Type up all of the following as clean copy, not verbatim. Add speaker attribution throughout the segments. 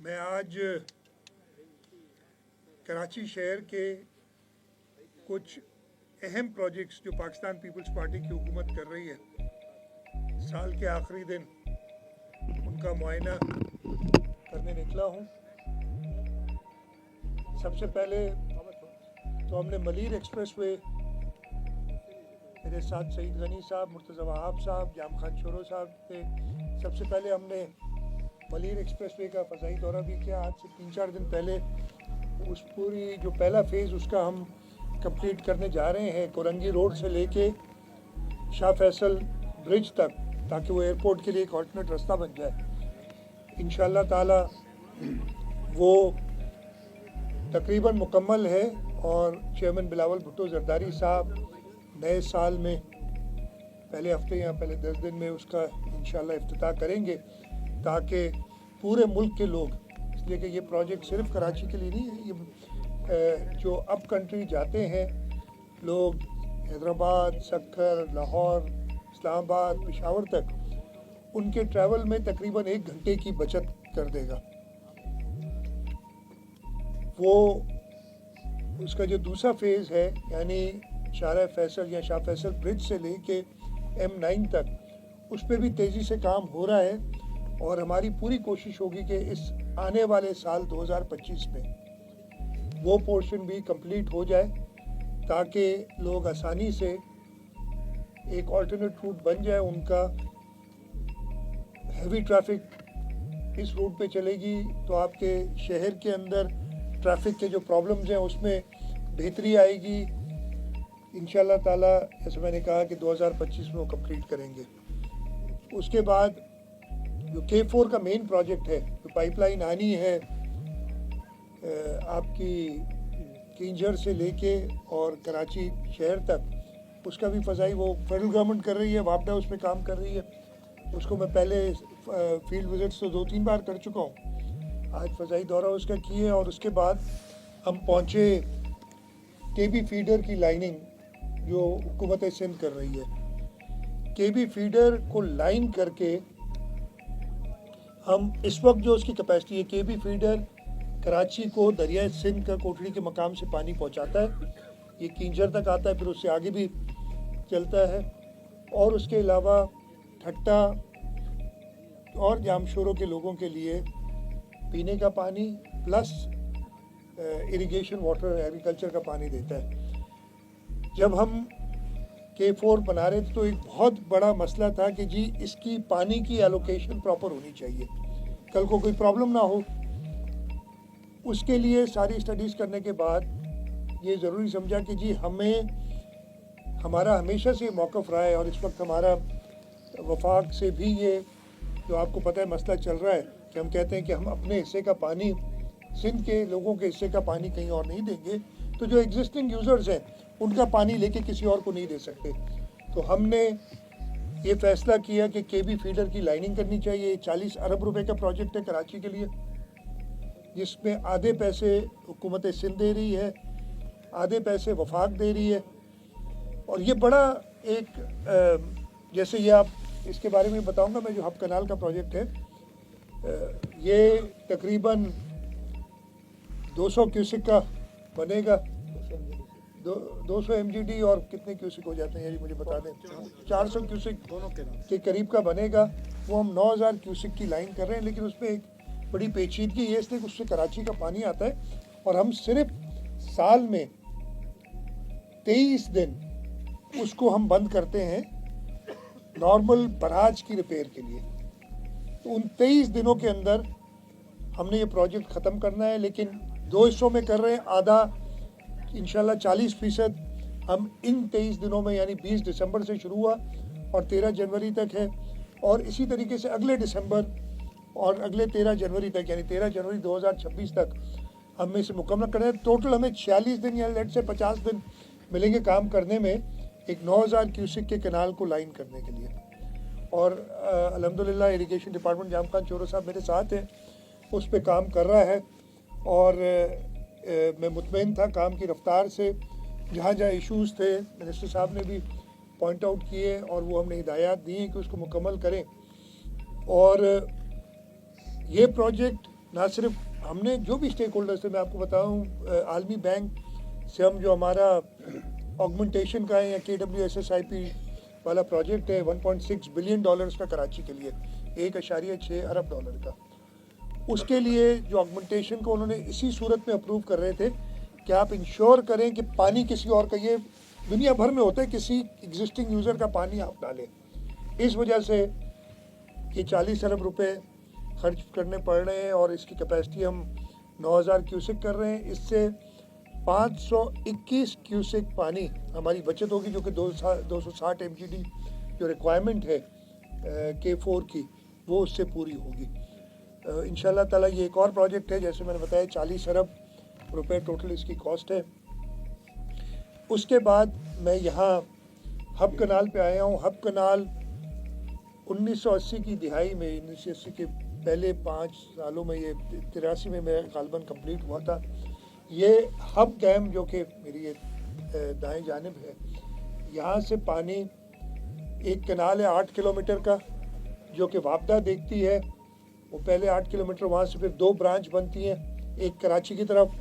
Speaker 1: मैं आज कराची शहर के कुछ अहम प्रोजेक्ट्स जो पाकिस्तान पीपल्स पार्टी की हुकूमत कर रही है, साल के आखिरी दिन उनका मुआयना करने निकला हूँ। सबसे पहले तो हमने मलीर एक्सप्रेस वे, मेरे साथ सईद गनी साहब, मुर्तज़ा वहाब साहब, जाम खान शोरो साहब थे। सबसे पहले हमने मलीर एक्सप्रेस वे का फ़ज़ाई दौरा भी किया। आज से 3-4 दिन पहले उस पूरी जो पहला फ़ेज़ उसका हम कंप्लीट करने जा रहे हैं, कोरंगी रोड से लेके शाह फैसल ब्रिज तक, ताकि वो एयरपोर्ट के लिए एक ऑल्टरनेट रास्ता बन जाए। इंशाअल्लाह ताला वो तकरीबन मुकम्मल है और चेयरमैन बिलावल भुट्टो जरदारी साहब नए साल में पहले हफ्ते या पहले 10 दिन में उसका इंशाअल्लाह इफ्तिताह करेंगे, ताकि पूरे मुल्क के लोग, इसलिए कि ये प्रोजेक्ट सिर्फ कराची के लिए नहीं है, ये जो अप कंट्री जाते हैं लोग, हैदराबाद, सक्कर, लाहौर, इस्लामाबाद, पेशावर तक, उनके ट्रैवल में तकरीबन 1 घंटे की बचत कर देगा। वो उसका जो दूसरा फेज़ है, यानी शाह फैसल या शाह फैसल ब्रिज से लेके M9 तक, उस पर भी तेज़ी से काम हो रहा है और हमारी पूरी कोशिश होगी कि इस आने वाले साल 2025 में वो पोर्शन भी कंप्लीट हो जाए, ताकि लोग आसानी से एक ऑल्टरनेट रूट बन जाए उनका। हैवी ट्रैफिक इस रूट पे चलेगी तो आपके शहर के अंदर ट्रैफिक के जो प्रॉब्लम्स हैं उसमें बेहतरी आएगी। इंशाअल्लाह ताला, जैसे मैंने कहा कि 2025 में वो कंप्लीट करेंगे। उसके बाद जो K4 का मेन प्रोजेक्ट है, जो पाइपलाइन आनी है आपकी किंजर से लेके और कराची शहर तक, उसका भी फ़ज़ाई वो फेडरल गवर्नमेंट कर रही है, वापडा उस पर काम कर रही है। उसको मैं पहले फील्ड विजिट्स तो 2-3 बार कर चुका हूँ, आज फ़ज़ाई दौरा उसका किए। और उसके बाद हम पहुँचे KB फीडर की लाइनिंग जो हुकूमत सिंध कर रही है। KB फीडर को लाइन करके हम इस वक्त जो उसकी कैपेसिटी है, KB फीडर कराची को दरिया सिंध का कोटड़ी के मकाम से पानी पहुंचाता है, ये किंजर तक आता है, फिर उससे आगे भी चलता है। और उसके अलावा ठट्टा और जामशोरों के लोगों के लिए पीने का पानी प्लस इरिगेशन वाटर, एग्रीकल्चर का पानी देता है। जब हम K4 बना रहे थे तो एक बहुत बड़ा मसला था कि जी इसकी पानी की एलोकेशन प्रॉपर होनी चाहिए, कल को कोई प्रॉब्लम ना हो। उसके लिए सारी स्टडीज़ करने के बाद ये ज़रूरी समझा कि जी हमारा हमेशा से मौक़िफ़ रहा है, और इस वक्त हमारा वफाक से भी ये जो आपको पता है मसला चल रहा है कि हम कहते हैं कि हम अपने हिस्से का पानी, सिंध के लोगों के हिस्से का पानी कहीं और नहीं देंगे, तो जो एग्जिस्टिंग यूज़र्स हैं उनका पानी लेके किसी और को नहीं दे सकते। तो हमने ये फ़ैसला किया कि KB फीडर की लाइनिंग करनी चाहिए। 40 अरब रुपए का प्रोजेक्ट है कराची के लिए, जिसमें आधे पैसे हुकूमत सिंध दे रही है, आधे पैसे वफाक दे रही है। और ये बड़ा एक जैसे ये आप इसके बारे में बताऊंगा मैं, जो हब कनाल का प्रोजेक्ट है, ये तकरीबन 200 क्यूसिक का बनेगा, 200 MGD और कितने क्यूसिक हो जाते हैं ये मुझे बता दें, 400 क्यूसिक के करीब का बनेगा। वो हम 9000 क्यूसिक की लाइन कर रहे हैं, लेकिन उसमें एक बड़ी पेचीदगी ये इसलिए कि उससे कराची का पानी आता है और हम सिर्फ साल में 23 दिन उसको हम बंद करते हैं नॉर्मल बराज की रिपेयर के लिए। तो उन 23 दिनों के अंदर हमने ये प्रोजेक्ट ख़त्म करना है, लेकिन 2 हिस्सों में कर रहे हैं। आधा इंशाल्लाह 40% हम इन 23 दिनों में, यानी 20 दिसंबर से शुरू हुआ और 13 जनवरी तक है, और इसी तरीके से अगले दिसंबर और अगले 13 जनवरी तक, यानी 13 जनवरी 2026 तक हम इसे मुकम्मल करें। टोटल हमें 46 दिन या लेट से 50 दिन मिलेंगे काम करने में, एक 9000 क्यूसिक के कनाल को लाइन करने के लिए। और अल्हम्दुलिल्लाह इरिगेशन डिपार्टमेंट जाम खान शोरो साहब मेरे साथ हैं, उस पर काम कर रहा है। और मैं मुतमईन था काम की रफ्तार से। जहाँ जहाँ इश्यूज़ थे मिनिस्टर साहब ने भी पॉइंट आउट किए और वो हमने हिदायत दी कि उसको मुकम्मल करें। और ये प्रोजेक्ट ना सिर्फ हमने जो भी स्टेक होल्डर्स थे, मैं आपको बताऊँ आलमी बैंक से हम जो हमारा ऑगमेंटेशन का है या KWSSIP वाला प्रोजेक्ट है 1.6 बिलियन डॉलर्स का कराची के लिए, 1.6 अरब डॉलर का, उसके लिए जो ऑगमेंटेशन को उन्होंने इसी सूरत में अप्रूव कर रहे थे कि आप इंश्योर करें कि पानी किसी और का, ये दुनिया भर में होता है, किसी एग्जिस्टिंग यूज़र का पानी आप डालें। इस वजह से ये 40 अरब रुपए खर्च करने पड़ रहे हैं और इसकी कैपेसिटी हम 9000 क्यूसेक कर रहे हैं। इससे 521 क्यूसेक पानी हमारी बचत होगी, जो कि 260 MGD जो रिक्वायरमेंट है K4 की, वो उससे पूरी होगी इंशाल्लाह ताला। ये एक और प्रोजेक्ट है, जैसे मैंने बताया 40 अरब रुपए टोटल इसकी कॉस्ट है। उसके बाद मैं यहाँ हब कनाल पे आया हूँ। हब कनाल 1980 की दिहाई में, 1980 के पहले 5 सालों में, ये 83 में मेरा गालबन कंप्लीट हुआ था। ये हब डैम जो कि मेरी ये दाएं जानिब है, यहाँ से पानी, एक कनाल है 8 किलोमीटर का जो कि वापदा देखती है, वो पहले 8 किलोमीटर, वहाँ से फिर 2 ब्रांच बनती हैं। एक कराची की तरफ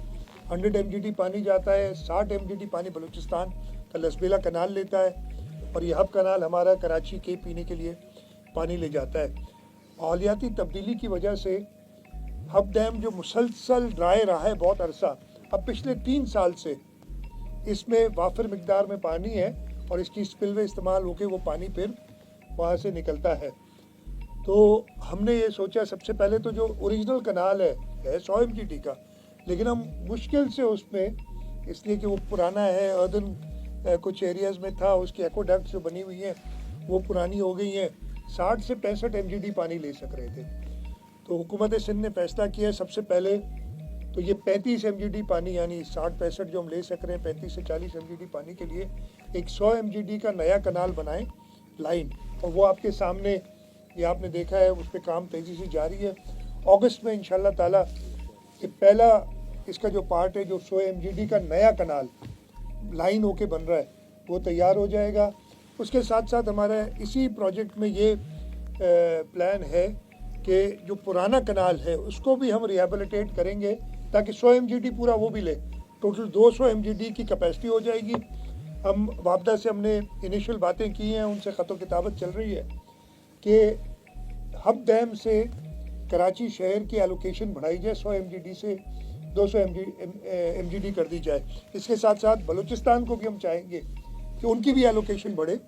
Speaker 1: 100 MGD पानी जाता है, 60 MGD पानी बलूचिस्तान का लसबेला कनाल लेता है, और ये हब कनाल हमारा कराची के पीने के लिए पानी ले जाता है। माहौलियाती तब्दीली की वजह से हब डैम जो मुसलसल ड्राई रहा है बहुत अरसा, अब पिछले 3 साल से इसमें वाफिर मिकदार में पानी है और इसकी स्पिलवे इस्तेमाल होकर वो पानी फिर वहाँ से निकलता है। तो हमने ये सोचा, सबसे पहले तो जो ओरिजिनल कनाल है 100 MGD का, लेकिन हम मुश्किल से उसमें, इसलिए कि वो पुराना है, अर्दन कुछ एरियाज़ में था, उसकी एक्वाडक्ट जो बनी हुई है वो पुरानी हो गई हैं, 60 से 65 MGD पानी ले सक रहे थे। तो हुकूमत सिंध ने फैसला किया सबसे पहले तो ये 35 MGD पानी, यानी 60-65 जो हम ले सक रहे हैं, 35 से 40 MGD पानी के लिए एक 100 MGD का नया कनाल बनाएं, लाइन, और वो आपके सामने, ये आपने देखा है, उस पर काम तेज़ी से जारी है। अगस्त में इंशाल्लाह ताला ये पहला इसका जो पार्ट है, जो 100 MGD का नया कनाल लाइन होके बन रहा है, वो तैयार हो जाएगा। उसके साथ साथ हमारा इसी प्रोजेक्ट में ये प्लान है कि जो पुराना कनाल है उसको भी हम रिहेबिलिटेट करेंगे ताकि 100 MGD पूरा वो भी ले, टोटल 200 MGD की कैपेसिटी हो जाएगी। हम वापदा से हमने इनिशियल बातें की हैं, उनसे ख़त किताबत चल रही है कि हब डैम से कराची शहर की एलोकेशन बढ़ाई जाए, 100 MGD से 200 MGD कर दी जाए। इसके साथ साथ बलूचिस्तान को भी हम चाहेंगे कि उनकी भी एलोकेशन बढ़े,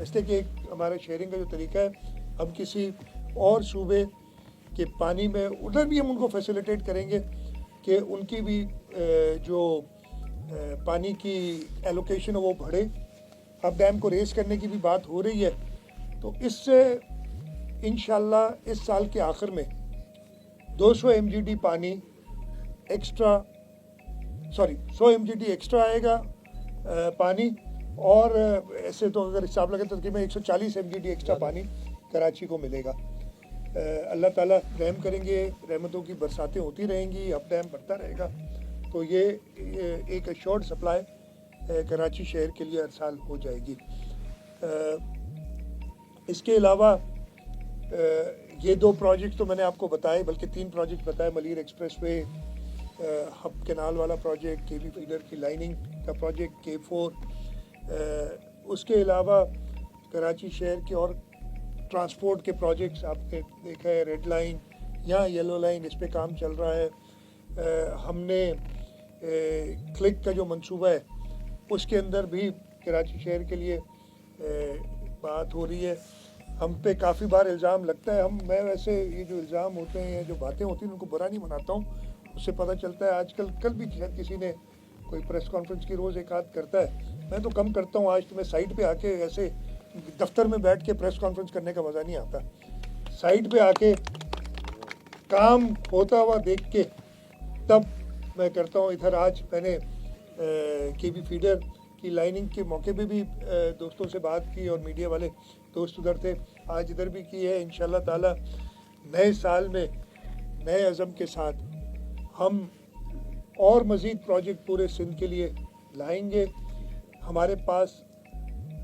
Speaker 1: इसलिए कि एक हमारा शेयरिंग का जो तरीका है, हम किसी और सूबे के पानी में उधर भी हम उनको फैसिलिटेट करेंगे कि उनकी भी जो पानी की एलोकेशन है वो बढ़े। अब डैम को रेस करने की भी बात हो रही है, तो इससे इंशाल्लाह इस साल के आखिर में 200 MGD पानी एक्स्ट्रा, 100 MGD एक्स्ट्रा आएगा पानी, और ऐसे तो अगर हिसाब लगे तो तकरीबन 140 MGD एक्स्ट्रा पानी कराची को मिलेगा। अल्लाह ताला रहम करेंगे, रहमतों की बरसातें होती रहेंगी, अब डैम बढ़ता रहेगा, तो ये एक एश्योर्ड सप्लाई कराची शहर के लिए हर साल हो जाएगी। इसके अलावा ये 2 प्रोजेक्ट तो मैंने आपको बताए, बल्कि 3 प्रोजेक्ट बताए, Malir express way, hub canal वाला प्रोजेक्ट, KB फीडर की लाइनिंग का प्रोजेक्ट K4, उसके अलावा कराची शहर के और ट्रांसपोर्ट के प्रोजेक्ट्स आपने देखा है, रेड लाइन या येलो लाइन, इस पे काम चल रहा है। हमने क्लिक का जो मंसूबा है उसके अंदर भी कराची शहर के लिए बात हो रही है। हम पे काफ़ी बार इल्ज़ाम लगता है, मैं वैसे ये जो इल्ज़ाम होते हैं या जो बातें होती हैं उनको बुरा नहीं मनाता हूँ, उससे पता चलता है आजकल, कल भी शायद किसी ने कोई प्रेस कॉन्फ्रेंस की रोज़ एक आध करता है, मैं तो कम करता हूँ। आज तो मैं साइड पे आके, ऐसे दफ्तर में बैठ के प्रेस कॉन्फ्रेंस करने का मज़ा नहीं आता, साइड पे आके काम होता हुआ देख के तब मैं करता हूँ। इधर आज मैंने KB फीडर की लाइनिंग के मौके पे भी दोस्तों से बात की और मीडिया वाले दोस्त उधर थे, आज इधर भी की है। इंशाल्लाह ताला नए साल में नए अज़म के साथ हम और मज़ीद प्रोजेक्ट पूरे सिंध के लिए लाएंगे। हमारे पास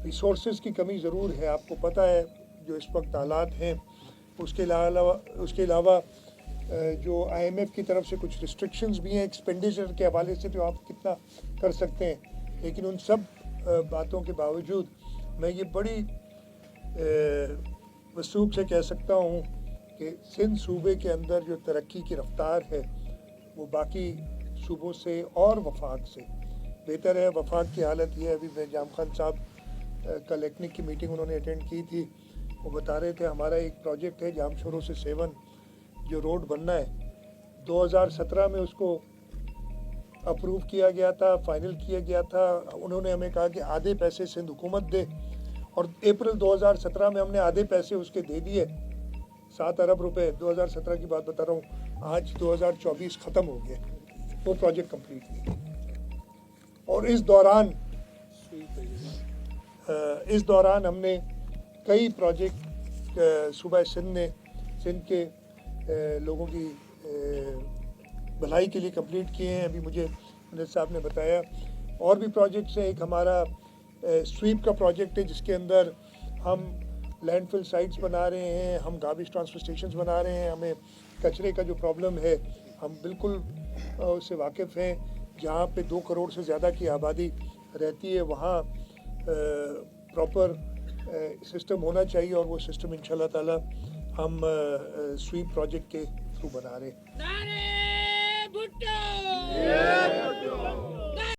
Speaker 1: रिसोर्सेज की कमी ज़रूर है, आपको पता है जो इस वक्त हालात हैं। उसके अलावा جو IMF کی طرف سے کچھ ریسٹرکشنز بھی ہیں ایکسپینڈیچر کے حوالے سے تو آپ کتنا کر سکتے ہیں، لیکن ان سب باتوں کے باوجود میں یہ بڑی وثوق سے کہہ سکتا ہوں کہ سندھ صوبے کے اندر جو ترقی کی رفتار ہے وہ باقی صوبوں سے اور وفاق سے بہتر ہے۔ وفاق کی حالت یہ ہے، ابھی میں جام خان صاحب کل ایکنک کی میٹنگ انہوں نے اٹینڈ کی تھی، وہ بتا رہے تھے ہمارا ایک پروجیکٹ ہے جام شورو سے سیون جو روڈ بننا ہے، 2017 میں اس کو اپروو کیا گیا تھا، فائنل کیا گیا تھا۔ انہوں نے ہمیں کہا کہ آدھے پیسے سندھ حکومت دے، اور اپریل 2017 میں ہم نے آدھے پیسے اس کے دے دیے، 7 ارب روپے 2017 کی بات بتا رہا ہوں۔ آج 2024 ختم ہو گیا، وہ پروجیکٹ کمپلیٹ نہیں۔ اور اس دوران ہم نے کئی پروجیکٹ صوبہ سندھ کے لوگوں کی بھلائی کے لیے کمپلیٹ کیے ہیں۔ ابھی مجھے منت صاحب نے بتایا اور بھی پروجیکٹس ہیں۔ ایک ہمارا سویپ کا پروجیکٹ ہے جس کے اندر ہم لینڈ فل سائٹس بنا رہے ہیں، ہم گاربیج ٹرانسفر اسٹیشنز بنا رہے ہیں۔ ہمیں کچرے کا جو پرابلم ہے ہم بالکل اس سے واقف ہیں۔ جہاں پہ 2 کروڑ سے زیادہ کی آبادی رہتی ہے وہاں پراپر سسٹم ہونا چاہیے، اور وہ سسٹم انشاءاللہ تعالی ہم سویپ پروجیکٹ کے تھرو بنا رہے ہیں۔